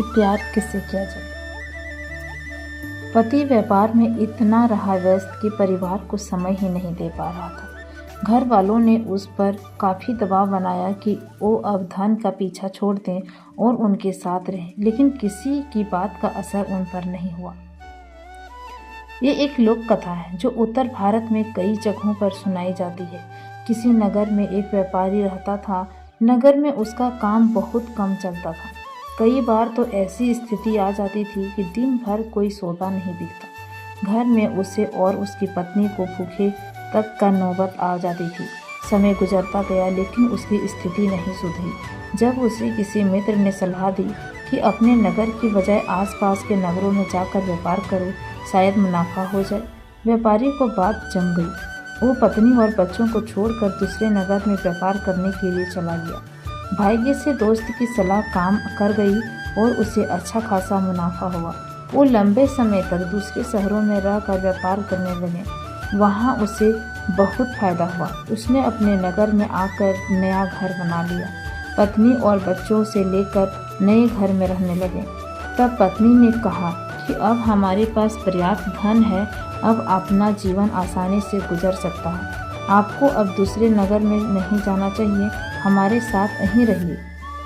कि प्यार किससे किया जाए। पति व्यापार में इतना रहा व्यस्त कि परिवार को समय ही नहीं दे पा रहा था। घर वालों ने उस पर काफ़ी दबाव बनाया कि वो अब धन का पीछा छोड़ दें और उनके साथ रहें, लेकिन किसी की बात का असर उन पर नहीं हुआ। ये एक लोक कथा है जो उत्तर भारत में कई जगहों पर सुनाई जाती है। किसी नगर में एक व्यापारी रहता था। नगर में उसका काम बहुत कम चलता था। कई बार तो ऐसी स्थिति आ जाती थी कि दिन भर कोई सौदा नहीं बिकता। घर में उसे और उसकी पत्नी को भूखे तक का नौबत आ जाती थी। समय गुजरता गया लेकिन उसकी स्थिति नहीं सुधरी। जब उसे किसी मित्र ने सलाह दी कि अपने नगर की बजाय आसपास के नगरों में जाकर व्यापार करो, शायद मुनाफा हो जाए, व्यापारी को बात जम गई। वो पत्नी और बच्चों को छोड़कर दूसरे नगर में व्यापार करने के लिए चला गया। भाग्य से दोस्त की सलाह काम कर गई और उसे अच्छा खासा मुनाफा हुआ। वो लंबे समय तक दूसरे शहरों में रहकर व्यापार करने लगे। वहाँ उसे बहुत फायदा हुआ। उसने अपने नगर में आकर नया घर बना लिया। पत्नी और बच्चों से लेकर नए घर में रहने लगे। तब पत्नी ने कहा कि अब हमारे पास पर्याप्त धन है, अब अपना जीवन आसानी से गुजर सकता है। आपको अब दूसरे नगर में नहीं जाना चाहिए, हमारे साथ यहीं रहिए।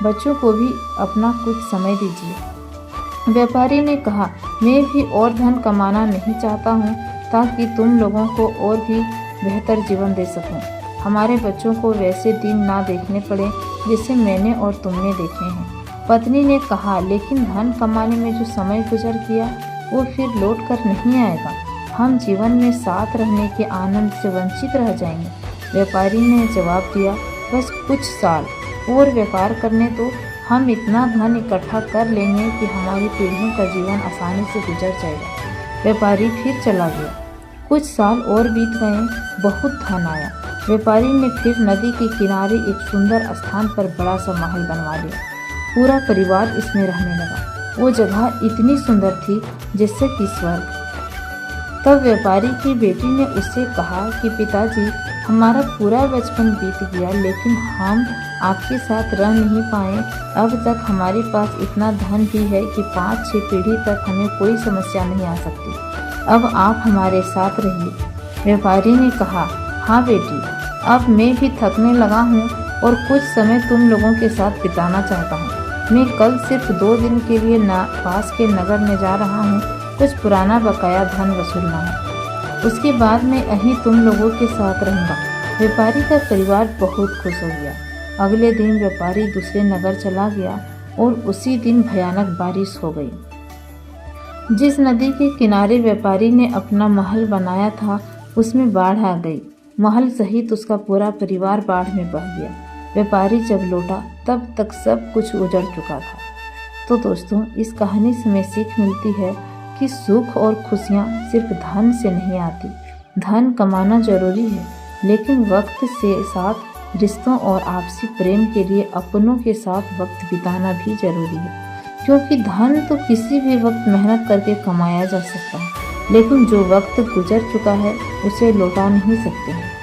बच्चों को भी अपना कुछ समय दीजिए। व्यापारी ने कहा, मैं भी और धन कमाना नहीं चाहता हूँ ताकि तुम लोगों को और भी बेहतर जीवन दे सकूं। हमारे बच्चों को वैसे दिन ना देखने पड़े जैसे मैंने और तुमने देखे हैं। पत्नी ने कहा, लेकिन धन कमाने में जो समय गुजर गया वो फिर लौट कर नहीं आएगा। हम जीवन में साथ रहने के आनंद से वंचित रह जाएंगे। व्यापारी ने जवाब दिया, बस कुछ साल और व्यापार करने तो हम इतना धन इकट्ठा कर लेंगे कि हमारी पीढ़ियों का जीवन आसानी से गुजर जाएगा। व्यापारी फिर चला गया। कुछ साल और बीत गए, बहुत धन आया। व्यापारी ने फिर नदी के किनारे एक सुंदर स्थान पर बड़ा सा महल बनवा लिया। पूरा परिवार इसमें रहने लगा। वो जगह इतनी सुंदर थी जैसे कि स्वर्ग। तब व्यापारी की बेटी ने उससे कहा कि पिताजी, हमारा पूरा बचपन बीत गया लेकिन हम आपके साथ रह नहीं पाए। अब तक हमारे पास इतना धन भी है कि 5-6 पीढ़ी तक हमें कोई समस्या नहीं आ सकती। अब आप हमारे साथ रहिए। व्यापारी ने कहा, हाँ बेटी, अब मैं भी थकने लगा हूँ और कुछ समय तुम लोगों के साथ बिताना चाहता हूँ। मैं कल सिर्फ 2 दिन के लिए पास के नगर में जा रहा हूँ। कुछ पुराना बकाया धन वसूलना है। उसके बाद मैं यहीं तुम लोगों के साथ रहूँगा। व्यापारी का परिवार बहुत खुश हो गया। अगले दिन व्यापारी दूसरे नगर चला गया और उसी दिन भयानक बारिश हो गई। जिस नदी के किनारे व्यापारी ने अपना महल बनाया था उसमें बाढ़ आ गई। महल सहित उसका पूरा परिवार बाढ़ में बह गया। व्यापारी जब लौटा तब तक सब कुछ उजड़ चुका था। तो दोस्तों, इस कहानी से हमें सीख मिलती है कि सुख और खुशियाँ सिर्फ धन से नहीं आती। धन कमाना जरूरी है, लेकिन वक्त के साथ रिश्तों और आपसी प्रेम के लिए अपनों के साथ वक्त बिताना भी जरूरी है। क्योंकि धन तो किसी भी वक्त मेहनत करके कमाया जा सकता है, लेकिन जो वक्त गुजर चुका है उसे लौटा नहीं सकते हैं।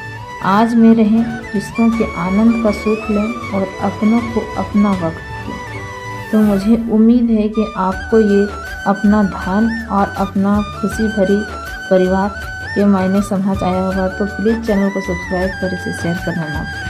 आज में रहें, रिश्तों के आनंद का सुख लें और अपनों को अपना वक्त दें। तो मुझे उम्मीद है कि आपको ये अपना धन और अपना खुशी भरी परिवार के मायने समझ आया होगा। तो प्लीज़ चैनल को सब्सक्राइब कर इसे शेयर करना ना भूलें।